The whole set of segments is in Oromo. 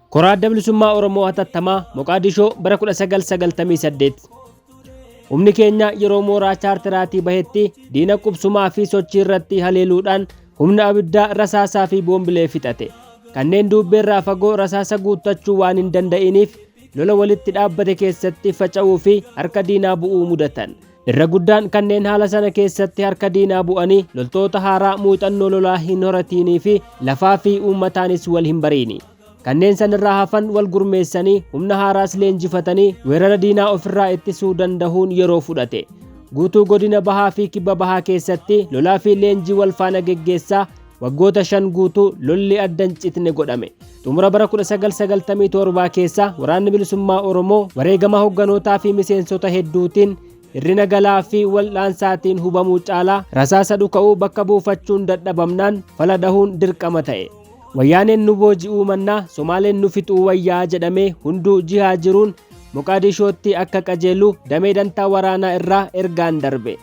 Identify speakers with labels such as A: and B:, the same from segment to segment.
A: Koraa adda bilisummaa Oromoo hatattamaa Moqaadishoo bara 1998. Humni keenya yeroo mooraa chaartiraatii bahetti diina qubsumaa fi sochii irratti haleeluudhaan humna abiddaa rasaasaa fi boombilee fixate. Kanneen duubbeerraa fagoo rasaasa guuttachuu waan hin danda'iniif lola walitti dhaabbate keessatti faca'uu fi harka diinaa bu'uu mudatan. Irra guddaan kanneen haala sana keessatti harka diinaa bu'anii loltoota haaraa muuxannoo lolaa hin horatinii fi lafaa fi uummataanis wal hin bariini. Kanneen sanirraa hafan wal gurmeessanii humna haaraas leenjifatanii weerara diinaa ofirraa ittisuu danda'uun yeroo fudhate. Guutuu godina bahaa fi kibba bahaa keessatti lolaa fi leenjii wal faana geggeessaa waggoota 5 guutuu lolli addan citne godhame. Xumura bara 1997 keessa waraanni bilisummaa Oromoo wareegama hogganootaa fi miseensota hedduutiin hirrina galaa fi wal'aansaatiin hubamuu caalaa rasaasa dhuka'uu bakka buufachuun dadhabamnaan fala dhahuun dirqama ta'e. Wayyaaneen nu booji'uu mannaa Somaaleen nu fixuu wayyaa jedhamee hunduu jihaa jiruun Moqaadishootti akka qajeelu damee dantaa waraanaa irraa ergaan darbe.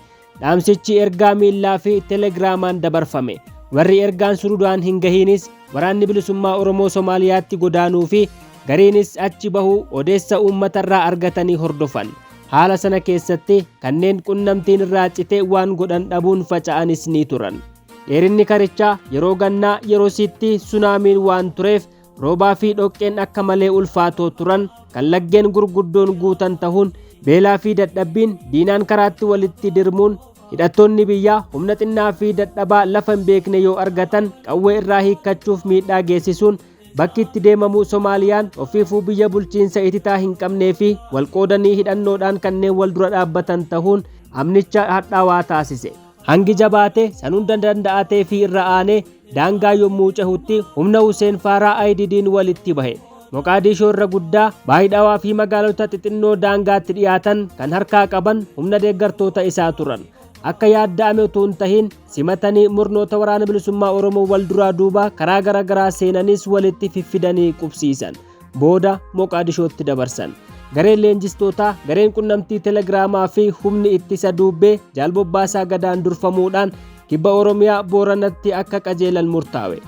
A: Dhaamsichi ergaa miillaa fi telegiraamaan dabarfame. Warri ergaan surudaan hin gahiinis waraanni bilisummaa Oromoo Somaaliyaatti godaanuu fi gariinis achi bahuu odeessa uummatarraa argatanii hordofan. Haala sana keessatti kanneen qunnamtiin irraa cite waan godhan dhabuun faca'anis ni turan. Dheerinni karichaa yeroo gannaa yeroo sitti sunaamiin waan tureef roobaa fi dhoqqeen akka malee ulfaatoo turan kan laggeen gurguddoon guutan ta'uun beelaa fi dadhabbiin diinaan karaatti walitti dirmuun hidhattoonni biyyaa humna xinnaa fi dadhabaa lafa hin beekne yoo argatan qawwee irraa hiikkachuuf miidhaa geessisuun bakki itti deemamuu Somaaliyaan ofiifuu biyya bulchiinsa ititaa hin qabnee fi walqoodanii hidhannoodhaan kanneen wal dura dhaabbatan ta'uun amnicha hadhaawaa taasise. Hangi jabaate sanunda danda'atee fi irra aanee daangaa yommuu cehutti humna Huseen Faaraa IDD'n walitti bahe. Moqaadishoo irra guddaa baay'idhawaa fi magaalota xixinnoo daangaatti dhiyaatan kan harkaa qaban humna deeggartoota isaa turan. Akka yaadda'ame utuu hin tahin simatanii murnoota waraana bilisummaa Oromoo wal duraa duuba karaa garagaraa seenanis walitti fiffidanii qubsiisan. Booda Moqaadishootti dabarsan. Gareen leenjistootaa, gareen qunnamtii telegiraamaa fi humni ittisa duubbee Jaalbobbaasaa Gadaan durfamuudhaan kibba Oromiyaa Booranatti akka qajeelan murtaawe.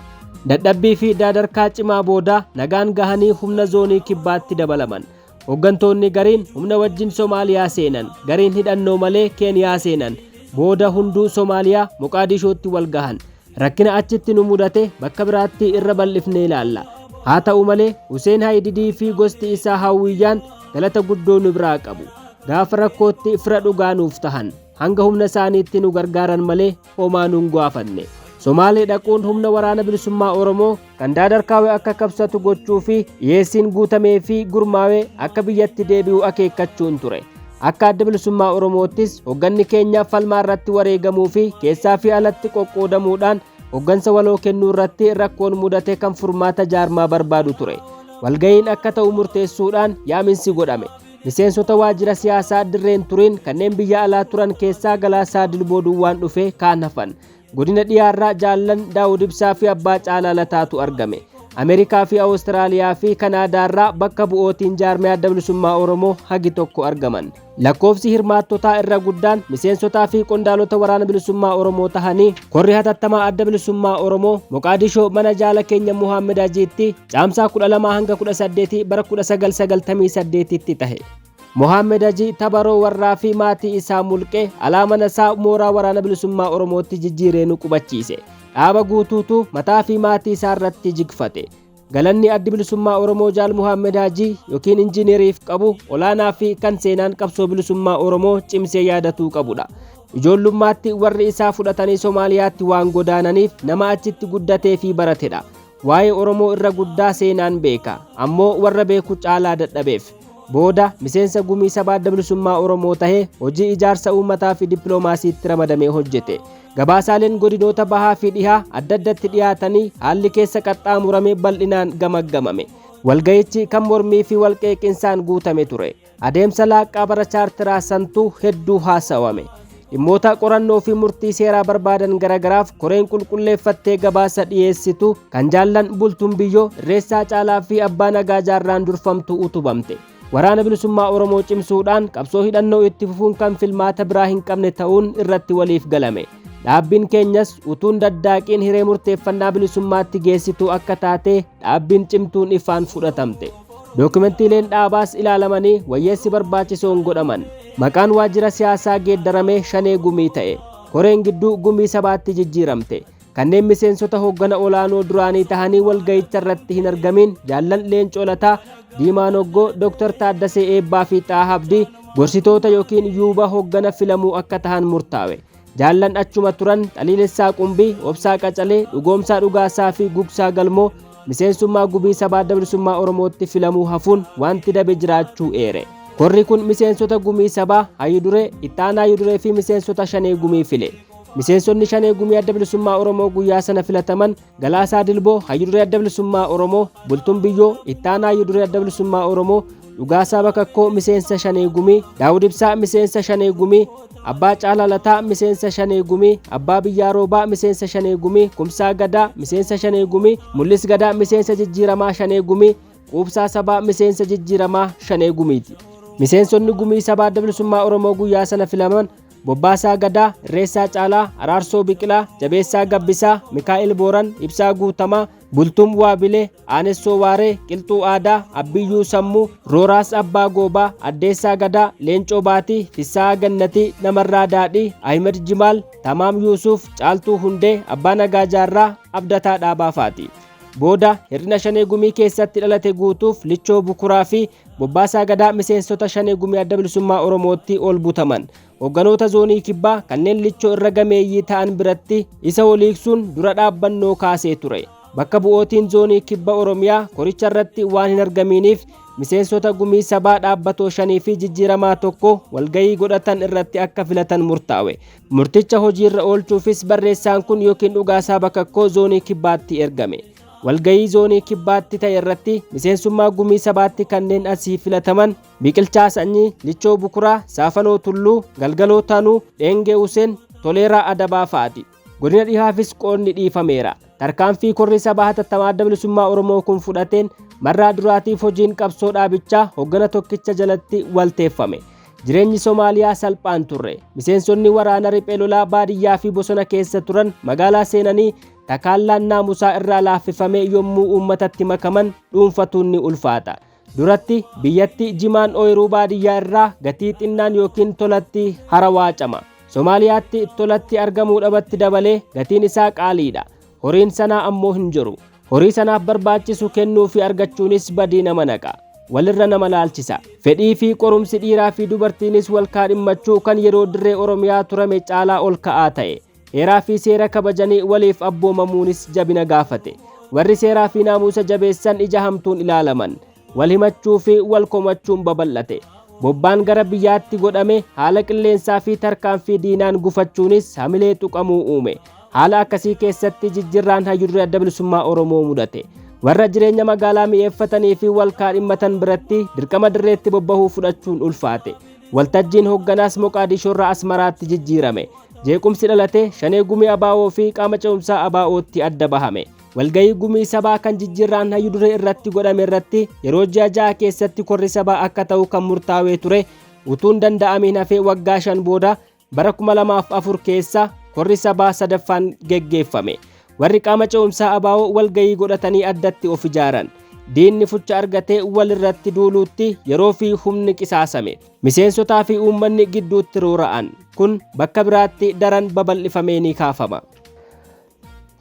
A: Dadhabbii fi daadarkaa cimaa booda nagaan gahanii humna zoonii kibbaatti dabalaman. Hoggantoonni gariin humna wajjin Somaaliyaa seenan, gariin hidhannoo malee Keeniyaa seenan. Booda hunduu Somaaliyaa Moqaadishootti wal gahan. Rakkina achitti nu mudate bakka biraatti irra bal'ifnee ilaalla. Haa ta'u malee Huseen Haydidii fi gosti isaa Hawwiyyaan galata guddoo nu biraa qabu. Gaafa rakkootti fira dhugaa nuuf tahan hanga humna isaaniitti nu gargaaran malee homaa nu hin gaafanne. Somaalee dhaquun humna waraana bilisummaa Oromoo kan daadarkaawee akka qabsatu gochuu fi dhiyeessiin guutamee fi gurmaawee akka biyyatti deebi'u akeekkachuun ture. Akka adda bilisummaa Oromoottis hogganni keenya falmaa irratti wareegamuu fi keessaa fi alatti qoqqoodamuudhaan hoggansa waloo kennuu irratti rakkoon mudate kan furmaata jaarmaa barbaadu ture. Walga'iin akka ta'u murteessuudhaan yaaminsi godhame. Miseensota waajjira siyaasaa dirreen turiin kanneen biyya alaa turan keessaa Galaasaa Dilboo duwwaan dhufe kaan hafan. Godina dhiyaarraa Jaallan Daawud Ibsaa fi Abbaa Caalaa Lataatu argame. Ameerikaa fi Awustiraaliyaa fi Kanaadaarraa bakka bu'ootiin jaarmee adda bilisummaa Oromoo hagi tokko argaman. Lakkoofsi hirmaattotaa irra guddaan miseensotaa fi qondaalota waraana bilisummaa Oromoo tahanii korri hatattamaa adda bilisummaa Oromoo Moqaadishoo mana jaala keenya Muhammed Hajiitti caamsaa 12 hanga 18 bara 1998tti tahe. Muhammed Hajii tabaroo warraa fi maatii isaa mulqee alaamana isaa mooraa waraana bilisummaa Oromootti jijjiiree nu qubachiise. Dhaaba guutuutu mataa fi maatii isaa irratti jigfate. Galanni addi bilisummaa Oromoo Jaal Muhammed Hajii yookiin injineeriif qabu olaanaa fi kan seenaan qabsoo bilisummaa Oromoo cimsee yaadatuu qabudha. Ijoollummaatti warri isaa fudhatanii Somaaliyaatti waan godaananiif nama achitti guddatee fi baratedha. Waa'ee Oromoo irra guddaa seenaan beeka, ammoo warra beeku caalaa dadhabeef. Booda miseensa gumii sabaa adda bilisummaa Oromoo tahee hojii ijaarsa uummataa fi dippiloomaasiitti ramadamee hojjete. Gabaasaaleen godinoota bahaa fi dhihaa adda addatti dhiyaatanii haalli keessa qaxxaamuramee bal'inaan gamaggamame. Walga'ichi kan mormii fi walqeeqinsaan guutame ture. Adeemsa laaqqaa bara chaartiraa santuu hedduu haasawame. Dhimmoota qorannoo fi murtii seeraa barbaadan garagaraaf koreen qulqulleeffattee gabaasa dhiyeessitu kan Jaallan Bultuun Biyyoo Irreessaa Caalaa fi Abbaa Nagaa Jaarraan durfamtu utubamte. Waraana bilisummaa Oromoo cimsuudhaan qabsoo hidhannoo itti fufuun kan filmaata biraa hin qabne ta'uun irratti waliif galame. dhaabbiin keenyas utuun daddaaqiin hiree murteeffannaa bilisummaatti geessituu akka taate dhaabbiin cimtuun ifaan fudhatamte. Dookumentiileen dhaabaas ilaalamanii wayyeessi barbaachisoon godhaman. Maqaan waajjira siyaasaa geeddaramee Shanee Gumii ta'e. Koreen gidduu Gumii Sabaatti jijjiiramte. Kanneen miseensota hoggana olaanoo duraanii tahanii walga'icha irratti hin argamin Jaallan Leencoo Lataa, Diimaa Noggoo, Dr. Taaddasee Eebbaa fi Xaahaa Abdii gorsitoota yookiin yuuba hoggana filamuu akka tahan murtaawe. Jaallan achuma turan Xaliilessaa Qumbii, Obsaa Qacalee, Dhugoomsaa Dhugaasaa fi Gugsaa Galmoo miseensummaa Gumii Sabaa Adda Bilisummaa Oromootti filamuu hafuun wanti dabe jiraachuu eere. Korri kun miseensota Gumii Sabaa Hayyuu Duree, Ittaanaa Hayyuu Duree fi miseensota Shanee Gumii file. Miseensonni Shanee Gumii Adda Bilisummaa Oromoo guyyaa sana filataman Galaasaa Dilboo Hayyuu Duree Adda Bilisummaa Oromoo, Bultuun Biyyoo Ittaanaa Hayyuu Duree Adda Bilisummaa Oromoo, Dhugaasaa Bakakkoo miseensa Shanee Gumii, Daawud Ibsaa miseensa Shanee Gumii, Abbaa Caalaa Lataa miseensa Shanee Gumii, Abbaa Biyyaa Roobaa miseensa Shanee Gumii, Kumsaa Gadaa miseensa Shanee Gumii, Mul'is Gadaa miseensa jijjiiramaa Shanee Gumii, Quubsaa Sabaa miseensa jijjiiramaa Shanee Gumiiti. Miseensonni Gumii Sabaa Adda Bilisummaa Oromoo guyyaa sana filaman Bobbaasaa Gadaa, Irreessaa Caalaa, Araarsoo Biqilaa, Jabeessaa Gabbisaa, Mikaa'el Booran, Ibsaa Guutamaa, Bultuum Waabilee, Aanessoo Waaree, Qilxuu Aadaa, Abbiyyuu Sammuu, Rooraas Abbaa Goobaa, Addeessaa Gadaa, Leencoo Baatii, Fissaa Gannatii, Namarraa Daadhii, Ahimed Jimaal, Tamaam Yuusuf, Caaltuu Hundee, Abbaa Nagaa Jaarraa, Abdataa Dhaabaa faati. Booda hir'ina Shanee Gumii keessatti dhalate guutuuf Lichoo Bukuraa fi Bobbaasaa Gadaa miseensota Shanee Gumii Adda Bilisummaa Oromootti ol butaman. Hogganoota zoonii kibbaa kanneen Lichoo irra gameeyyii ta'an biratti isa waliigsuun dura dhaabbannoo kaasee ture. Bakka bu'ootiin zoonii kibba Oromiyaa koricha irratti waan hin argaminiif miseensota Gumii Sabaa dhaabbatoo shanii fi jijjiiramaa tokko walgayii godhatan irratti akka filatan murtaawe. Murticha hojiirra oolchuufis barreessaan kun yookiin Dhugaasaa Bakakkoo zoonii kibbaatti ergame. Walgayii zoonii kibbaatti ta'e irratti miseensummaa Gumii Sabaatti kanneen asii filataman Biqilchaa Sanyii, Lichoo Bukuraa, Saafanoo Tulluu, Galgaloo Tanuu, Dheengee Huseen, Toleeraa Adabaa fa'aati. Godina dhihaafis qoodni dhiifameera. Tarkaanfii korri sabaa hatattamaa Adda Bilisummaa Oromoo kun fudhateen marraa duraatiif hojiin qabsoo dhaabichaa hoggana tokkicha jalatti walteeffame. Jireenyi Somaaliyaa salphaan turre. Miseensonni waraana riphee lolaa baadiyyaa fi bosona keessa turan magaalaa seenanii takaallaan naamusaa irraa laaffifamee yommuu uummatatti makaman dhuunfatuun ni ulfaata. Duratti biyyatti jimaan ooyiruu baadiyyaa irraa gatii xinnaan yookiin tolatti hara waacama. Somaaliyaatti tolatti argamuu dhabatti dabalee gatiin isaa qaaliidha. Horiin sanaa ammoo hin jiru. Horii sanaaf barbaachisu kennuu fi argachuunis badii nama naqa. Walirra nama laalchisa. Fedhii fi qorumsi dhiiraa fi dubartiinis wal kaadhimmachuu kan yeroo dirree Oromiyaa turame caalaa ol ka'aa ta'e. Heeraa fi seera kabajanii waliif abboomamuunis jabina gaafate. Warri seeraa fi naamusa jabeessan ija hamtuun ilaalaman. Wal himachuu fi wal komachuun babal'ate. Bobbaan gara biyyaatti godhame haala qilleensaa fi tarkaanfii diinaan gufachuunis hamilee tuqamuu uume. Haala akkasii keessatti jijjiirraan Hayyuu Duree Adda Bilisummaa Oromoo mudate. Warra jireenya magaalaa mi'eeffatanii fi wal kaadhimmatan biratti dirqama dirreetti bobbahuu fudhachuun ulfaate. Waltajjiin hogganaas Moqaadishoorraa Asmaraatti jijjiirame. Jeequmsi dhalate Shanee Gumii Abaa'oo fi qaama ce'umsaa Abaa'ootti adda bahame. Walgayii Gumii Sabaa kan jijjiirraan Hayyuu Duree irratti godhame irratti yeroo ji'a 6 keessatti korri sabaa akka ta'u kan murtaawee ture utuun danda'amiin hafee waggaa 5 booda bara 2004 keessa korri sabaa sadaffaan geggeeffame. Warri qaama ce'umsaa Abaa'oo walgayii godhatanii addatti of ijaaran. Diinni fucha argatee wal irratti duuluutti yeroo fi humni qisaasame. Miseensotaa fi uummanni gidduutti roora'an. Kun bakka biraatti daran babal'ifamee ni kaafama.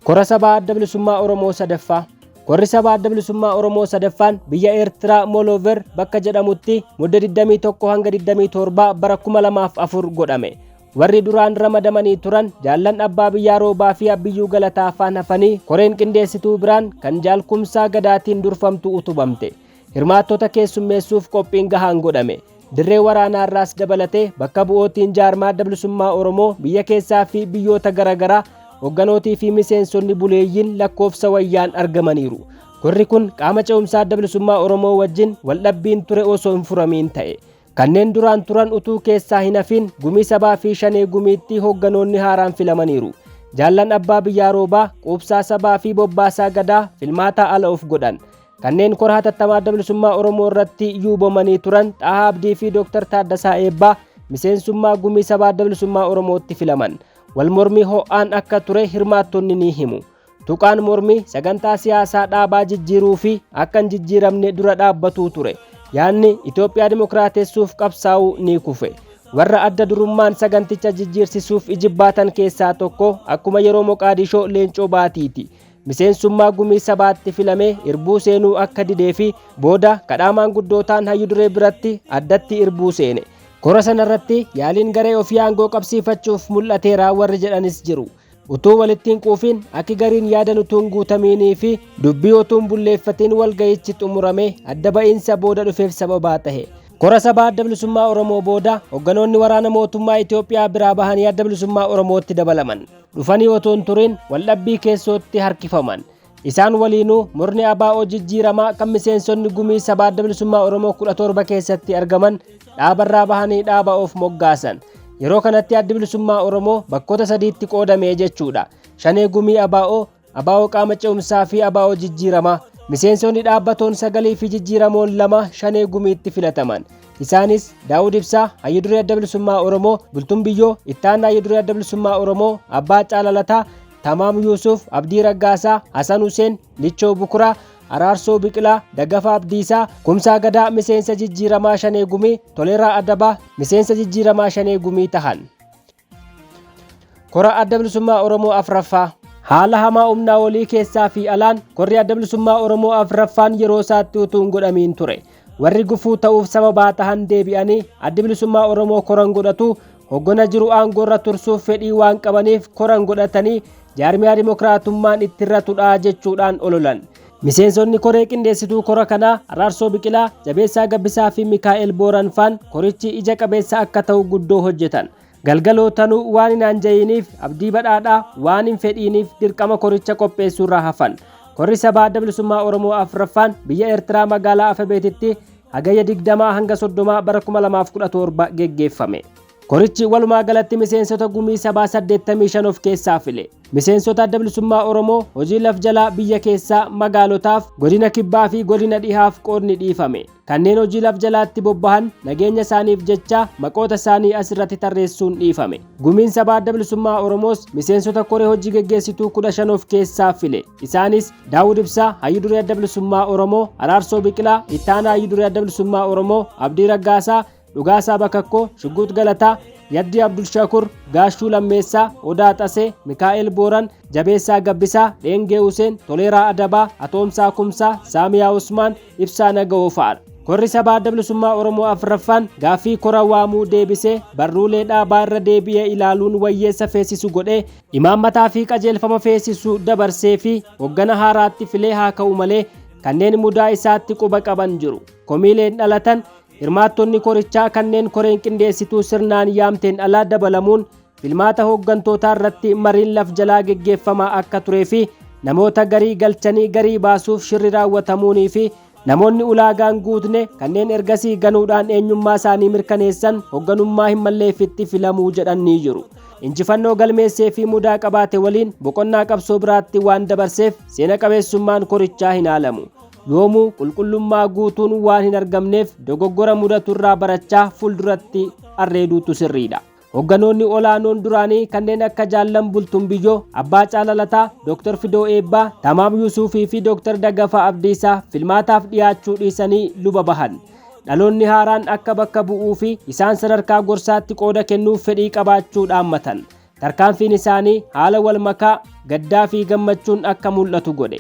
A: Kora sabaa Adda Bilisummaa Oromoo sadaffaa. Korri sabaa Adda Bilisummaa Oromoo sadaffaan biyya Eertiraa Moolover bakka jedhamutti mudda 21 hanga 27 bara 2004 godhame. Warri duraan ramadamanii turan Jaallan Abbaa Biyyaa Roobaa fi Abbiyyuu Galataa afaan hafanii koreen qindeessituu biraan kan Jaalkumsaa Gadaatiin durfamtu utubamte. Hirmaattota keessummeessuuf qophiin gahaan godhame. Dirree waraanaarraas dabalatee bakka bu'ootiin jaarmaa Adda Bilisummaa Oromoo biyya keessaa fi biyyoota garaagaraa hogganootii fi miseensonni buleeyyiin lakkoofsa wayyaan argamaniiru. Korri kun qaama ce'umsaa Adda Bilisummaa Oromoo wajjin waldhabbiin ture osoo hin furamiin ta'e. Kanneen duraan turan utuu keessaa hin hafin Gumii Sabaa fi Shanee Gumiitti hogganoonni haaraan filamaniiru. Jaallan Abbaa Biyyaa Roobaa, Quubsaa Sabaa fi Bobbaasaa Gadaa filmaataa ala of godhan. Kanneen kora hatattamaa Adda Bilisummaa Oromoo irratti yuubamanii turan Xaahaa Abdii fi Dr. Taaddasaa Eebbaa miseensummaa Gumii Sabaa Adda Bilisummaa Oromootti filaman. wal mormii ho'aan akka ture hirmaattonni ni himu. Tuqaan mormii sagantaa siyaasaa dhaabaa jijjiiruu fi akka hin jijjiiramne dura dhaabbatuu ture. Yaadni Itoophiyaa dimokiraatessuuf qabsaa'uu ni kufe. Warra adda durummaan saganticha jijjiirsisuuf ijibbaatan keessaa tokko akkuma yeroo Moqaadishoo Leencoo Baatiiti. Miseensummaa gumii sabaatti filamee irbuu seenuu akka didee fi booda kadhaamaan guddootaan Hayyuu Duree biratti addatti irbuu seene. Kora sanarratti yaaliin garee ofii aangoo qabsiifachuuf mul'ateera warri jedhanis jiru. Utuu walittiin quufin akki gariin yaadan utuun guutamiinii fi dubbii utuun bulleeffatiin walga'ichi xumurame adda ba'iinsa booda dhufeef sababaa tahe. Kora sabaa adda bilisummaa Oromoo booda hogganoonni waraana mootummaa Itoophiyaa biraa bahanii adda bilisummaa Oromootti dabalaman. Dhufanii otoon turin waldhabbii keessootti harkifaman. Isaan waliinuu murni ABO jijjiiramaa kan miseensonni gumii sabaa adda bilisummaa Oromoo 17 keessatti argaman dhaabarraa bahanii dhaaba of moggaasan. Yeroo kanatti adda bilisummaa Oromoo bakkoota sadiitti qoodamee jechuudha. Shanee gumii ABO, ABO qaama ce'umsaa fi ABO jijjiiramaa. Miseensonni dhaabbatoon sagalii fi jijjiiramoon lama shanee gumiitti filataman. Isaanis Daawud Ibsaa, Hayyuu Duree adda bilisummaa Oromoo, Bultuun Biyyoo, Ittaanaa Hayyuu Duree adda bilisummaa Oromoo, Abbaa Caalalataa, Tamaam Yuusuf, Abdii Raggaasaa, Hasan Huseen, Lichoo Bukuraa, Araarsoo Biqilaa, Daggafaa Abdiisaa, Kumsaa Gadaa miseensa jijjiiramaa shanee gumii, Toleeraa Adabaa miseensa jijjiiramaa shanee gumii tahan. Kora adda bilisummaa Oromoo afraffaa. Haala hamaa humnaa olii keessaa fi alaan korri adda bilisummaa Oromoo afraffaan yeroo isaatti utuun godhamiin ture. Warri gufuu ta'uuf sababaa tahan deebi'anii adda bilisummaa Oromoo koran godhatu hoggana jiru aangoorra tursuuf fedhii waan qabaniif koran godhatanii jaarmiyaa dimokiraatummaan ittirratudha jechuudhaan ololan. Miseensonni koree qindeessituu kora kanaa Araarsoo Biqilaa, Jabeessaa Gabbisaa fi Mikaa'el Booranfaan korichi ija qabeessa akka ta'u guddoo hojjetan. Galgalootanuu waan hin anjayiniif abdii badhaadhaa waan hin fedhiiniif dirqama koricha qopheessuurraa hafan. Korri sabaa adda bilisummaa Oromoo afraffaan biyya Eertiraa magaalaa Afebeetitti hagayya 20 hanga 30 bara 2017 geggeeffame. Korichi walumaa galatti miseensota gumii sabaa 85 of keessaa file. Miseensota adda bilisummaa Oromoo hojii laf jalaa biyya keessaa magaalotaaf godina kibbaa fi godina dhihaaf qoodni dhiifame. Kanneen hojii laf jalaatti bobbahan nageenya isaaniif jecha maqoota isaanii asirratti tarreessuun dhiifame. Gumiin sabaa adda bilisummaa Oromoos miseensota koree hojii geggeessituu 15 of keessaa file. Isaanis Daawud Ibsaa, Hayyuu Duree adda bilisummaa Oromoo, Araarsoo Biqilaa, Ittaanaa Hayyuu Duree adda bilisummaa Oromoo, Abdii Raggaasaa, Dhugaasaa Bakakkoo, Shugguut Galataa, Yaddii Abdul Shakur, Gaashuu Lammeessaa, Odaa Xasee, Mikaa'el Booran, Jabeessaa Gabbisaa, Dheengee Huseen, Toleeraa Adabaa, Atoomsaa Kumsaa, Saamiyaa Usmaan, Ibsaa Naga'oo fa'aadha. Korri sabaa adda bilisummaa Oromoo afraffaan gaaffii kora waamuu deebisee barruulee dhaabaa irra deebi'ee ilaaluun wayyeessa feesisu godhee imaammataa fi qajeelfama feesisu dabarsee fi hoggana haaraatti filee haa ka'u malee kanneen mudaa isaatti quba qaban jiru. Komiileen dhalatan hirmaattonni korichaa kanneen koreen qindeessituu sirnaan yaamteen alaa dabalamuun filmaata hooggantootaa irratti mariin laf jalaa geggeeffamaa akka turee fi namoota garii galchanii garii baasuuf shirri raawwatamuunii fi namoonni ulaagaan guutne kanneen ergasii ganuudhaan eenyummaa isaanii mirkaneessan hoogganummaa hin malleeffitti filamuu jedhanii jiru. Injifannoo galmeessee fi mudaa qabaate waliin boqonnaa qabsoo biraatti waan dabarseef seena qabeessummaan korichaa hin haalamu. Yoomuu qulqullummaa guutuun waan hin argamneef dogoggora mudaturraa barachaa fuulduratti arreeduutu sirriidha. Hogganoonni olaanoon duraanii kanneen akka Jaallan Bultuun Biyyoo, Abbaa Caalalataa, Dr. Fidoo Eebbaa, Tamaam Yuusufii fi Dr. Daggafaa Abdiisaa filmaataaf dhiyaachuu dhiisanii luba bahan. Dhaloonni haaraan akka bakka bu'uu fi isaan sadarkaa gorsaatti qooda kennuuf fedhii qabaachuu dhaammatan. Tarkaanfiin isaanii haala wal makaa gaddaa fi gammachuun akka mul'atu godhe.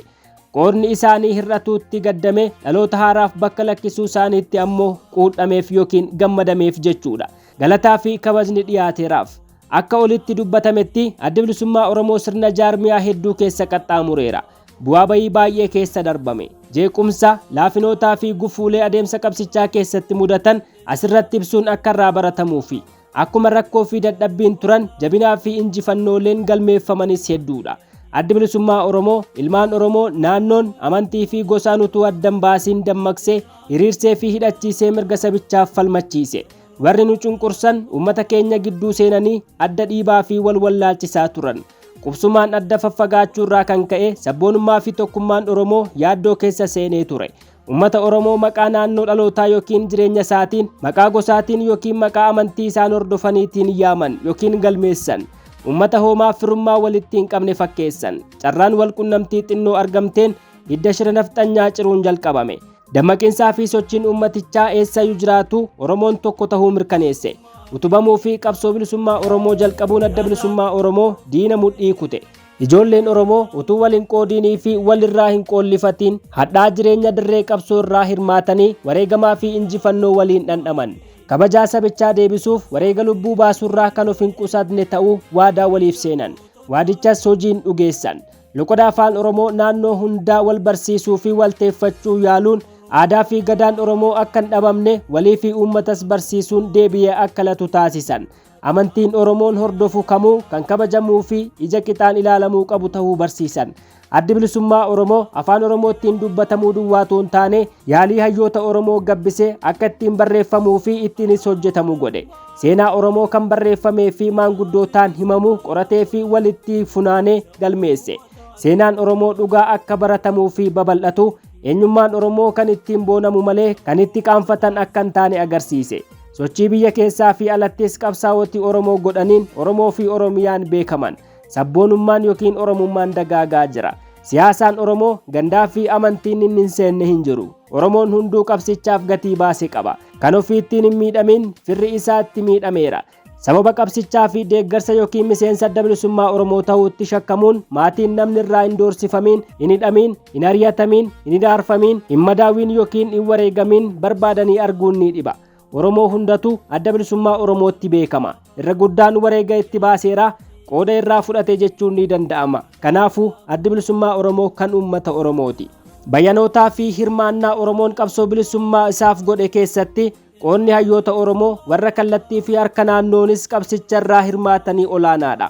A: Qoodni isaanii hir'atuutti gaddame dhaloota haaraaf bakka lakkisuu isaaniitti ammoo quudhameef yookiin gammadameef jechuudha. Galataa fi kabajni dhiyaateeraaf. Akka olitti dubbatametti adda bilisummaa Oromoo sirna jaarmiyaa hedduu keessa qaxxaamureera. Bu'aa bayii baay'ee keessa darbame. Jeequmsa, laafinootaa fi gufuulee adeemsa qabsichaa keessatti mudatan asirratti ibsuun akka irraa baratamuufi akkuma rakkoo fi dadhabbiin turan jabinaa fi injifannooleen galmeeffamanis hedduudha. Adda bilisummaa Oromoo, ilmaan Oromoo naannoon amantii fi gosaan utuu addan baasiin dammaqsee hiriirsee fi hidhachiisee mirga sabichaaf falmachiise. Warri nu cunqursan uummata keenya gidduu seenanii adda dhiibaa fi wal wallaalchisaa turan. Qubsumaan adda faffagaachuurraa kan ka'e sabboonummaa fi tokkummaan Oromoo yaaddoo keessa seenee ture. Uummata Oromoo maqaa naannoo dhalootaa yookiin jireenya isaatiin, maqaa gosaatiin yookiin maqaa amantii isaan hordofaniitiin yaaman yookiin galmeessan. ummata hoomaa firummaa walitti hin qabne fakkeessan. Carraan wal qunnamtii xinnoo argamteen hidda shira nafxanyaa ciruun jalqabame. Dammaqinsaa fi sochiin ummatichaa eessayyuu jiraatu Oromoon tokko tahuu mirkaneesse. Utubamuu fi qabsoo bilisummaa Oromoo jalqabuun adda bilisummaa Oromoo diina mudhii kute. Ijoolleen Oromoo utuu wal hin qoodinii fi walirraa hin qoollifatiin hadhaa jireenya dirree qabsoo irraa hirmaatanii wareegamaa fi injifannoo waliin dhandhaman. Kabajaa sabichaa deebisuuf wareega lubbuu baasurraa kan of hin qusatne ta'uu waadaa waliif seenan. Waadichas hojiin dhugeessan. Loqoda afaan Oromoo naannoo hundaa wal barsiisuu fi walteeffachuu yaaluun aadaa fi gadaan Oromoo akka hin dhabamne walii fi uummatas barsiisuun deebi'ee akka latu taasisan. Amantiin Oromoon hordofu kamuu kan kabajamuu fi ija qixaan ilaalamuu qabu ta'uu barsiisan. Addi bilisummaa Oromoo afaan Oromoottiin dubbatamuu duwwaatu hin taane yaalii hayyoota Oromoo gabbisee akka ittiin barreeffamuu fi ittiinis hojjetamu godhe. Seenaa Oromoo kan barreeffamee fi maanguddootaan himamu qoratee fi walitti funaanee galmeesse. Seenaan Oromoo dhugaa akka baratamuu fi babal'atu eenyummaan Oromoo kan ittiin boonamu malee kan itti qaanfatan akka hin taane agarsiise. Sochii biyya keessaa fi alattis qabsaa'otii Oromoo godhaniin Oromoo fi Oromiyaan beekaman. Sabboonummaan yookiin Oromummaan dagaagaa jira. Siyaasaan Oromoo gandaa fi amantiin inni hin seenne hin jiru. Oromoon hunduu qabsichaaf gatii baase qaba. Kan ofiittiin hin miidhamin firri isaa itti miidhameera. Sababa qabsichaa fi deeggarsa yookiin miseensa adda bilisummaa Oromoo ta'uutti shakkamuun maatiin namni irraa hin doorsifamin, hin hidhamin, hin ari'atamin, hin hidhaarfamin, hin madaawin yookiin hin wareegamin barbaadanii arguun ni dhiba. Oromoo hundatu adda bilisummaa Oromootti beekama. Irra guddaan wareega itti baaseera. Qooda irraa fudhate jechuun ni danda'ama. Kanaafuu addi bilisummaa Oromoo kan uummata Oromooti. Bayyanootaa fi hirmaannaa Oromoon qabsoo bilisummaa isaaf godhe keessatti qoonni hayyoota Oromoo warra kallattii fi harka naannoonis qabsicha irraa hirmaatanii olaanaadha.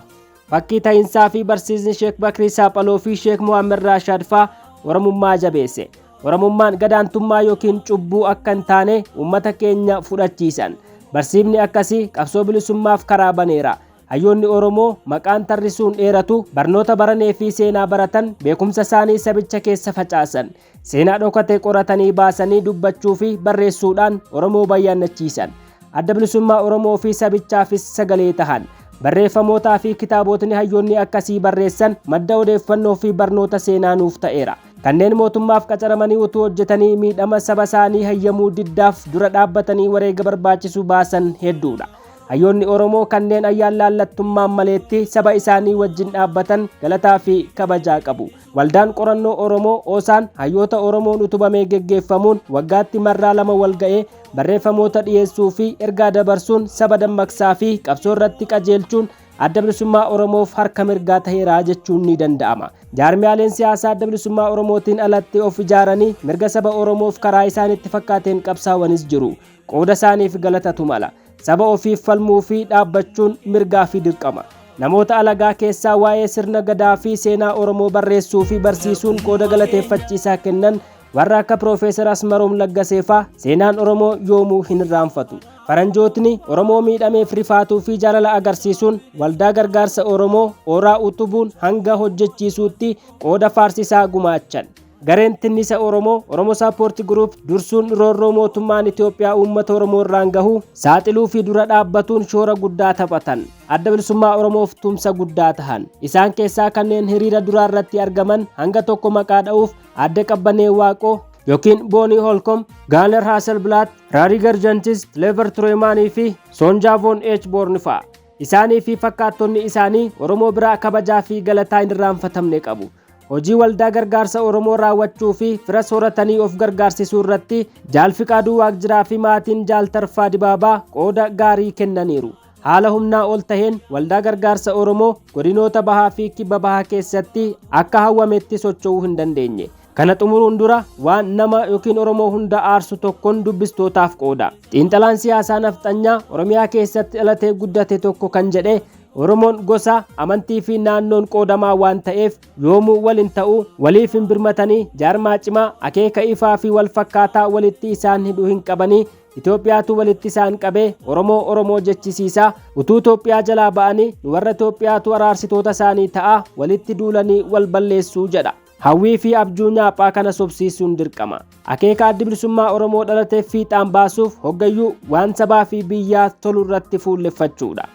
A: Fakkii ta'insaa fi barsiisni Sheek Bakrii Saaphaloo fi Sheek Muhammad Raashaad fa'aa Oromummaa jabeesse. Oromummaan gadaantummaa yookiin cubbuu akka hin taane uummata keenya fudhachiisan. Barsiifni akkasii qabsoo bilisummaaf karaa baneera. Hayyoonni Oromoo maqaan tarrisuun dheeratu barnoota baranee fi seenaa baratan beekumsa isaanii sabicha keessa facaasan. Seenaa dhokate qoratanii baasanii dubbachuu fi barreessuudhaan Oromoo bayyaannachiisan. Adda bilisummaa Oromoo fi sabichaafis sagalee tahan. Barreeffamootaa fi kitaabotni hayyoonni akkasii barreessan madda odeeffannoo fi barnoota seenaa nuuf ta'eera. Kanneen mootummaaf qacaramanii utuu hojjetanii miidhama saba isaanii hayyamuu diddaaf dura dhaabbatanii wareega barbaachisu baasan hedduudha. Hayyoonni Oromoo kanneen ayyaan laallattummaan maleetti saba isaanii wajjin dhaabbatan galataa fi kabajaa qabu. Waldaan qorannoo Oromoo Oosaan hayyoota Oromoon utubamee geggeeffamuun waggaatti marraa 2 wal ga'ee barreeffamoota dhiyeessuu fi ergaa dabarsuun saba dammaqsaa fi qabsoo irratti qajeelchuun adda bilisummaa Oromoof harka mirgaa ta'eera jechuun ni danda'ama. Jaarmiyaaleen siyaasaa adda bilisummaa Oromootiin alatti of ijaaranii mirga saba Oromoof karaa isaanitti fakkaateen qabsaa'anis jiru. Qooda isaaniif galatatu mala. Saba ofiif falmuu fi dhaabbachuun mirgaa fi dirqama. Namoota alagaa keessaa waa'ee sirna gadaa fi seenaa Oromoo barreessuu fi barsiisuun qooda galateeffachiisaa kennan warra akka Profeesar Asmaroom Laggaseefaa seenaan Oromoo yoomuu hin irraanfatu. Faranjootni Oromoo miidhameef rifaatuu fi jaalala agarsiisuun waldaa gargaarsa Oromoo ooraa utubuun hanga hojjechiisuutti qooda faarsisaa gumaachan. Gareen tinnisa Oromo Support Group dursuun roorroo mootummaan Itoophiyaa uummata Oromoo irraan gahu saaxiluu fi dura dhaabbatuun shoora guddaa taphatan. Adda bilisummaa Oromoof tumsa guddaa tahan. Isaan keessaa kanneen hiriira duraa irratti argaman hanga tokko maqaa dha'uuf Adde Qabbanee Waaqoo yookiin Boonii Holkom, Gaaner Hasselblatt, Raadiger Jantis, Lever Tureemaanii fi Soonjaa Von H. Boorn fa'a. Isaanii fi fakkaattonni isaanii Oromoo biraa kabajaa fi galataa hin irraanfatamne qabu. Hojii waldaa gargaarsa Oromoo raawwachuu fi fira sooratanii of gargaarsisuu irratti Jaalfiqaaduu Waaqjiraa fi maatiin Jaaltarfaa Dibaabaa qooda gaarii kennaniiru. Haala humnaa ol taheen waldaa gargaarsa Oromoo godinoota bahaa fi kibba bahaa keessatti akka hawwametti socho'uu hin dandeenye. Kana xumuruun dura waan nama yookiin Oromoo hunda aarsu tokkoon dubbistootaaf qooda. Xiinxalaan siyaasaa nafxanyaa Oromiyaa keessatti dhalatee guddate tokko kan jedhe Oromoon gosa amantii fi naannoon qoodamaa waan ta'eef yoomuu waliin ta'uu waliif hin birmatanii jaarmaa cimaa akeeka ifaa fi wal fakkaataa walitti isaan hidhuu hin qabanii Itoophiyaatu walitti isaan qabee Oromoo jechisiisaa utuu Itoophiyaa jalaa ba'anii warra Itoophiyaatu araarsitoota isaanii ta'a walitti duulanii wal balleessuu jedha. Hawwii fi abjuu nyaaphaa kana sobsiisuun dirqama. Akeeka addi bilisummaa Oromoo dhalateef fiixaan baasuuf hoggayyuu waan sabaa fi biyyaa tolu irratti fuulleffachuudha.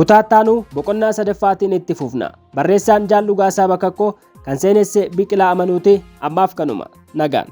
A: Kutaattaanuu boqonnaa sadaffaatiin itti fufna. Barreessaan Jaal Dhugaasaa Bakakkoo, kan seenesse Biqilaa Amanuuti. Ammaaf kanuma. Nagaan.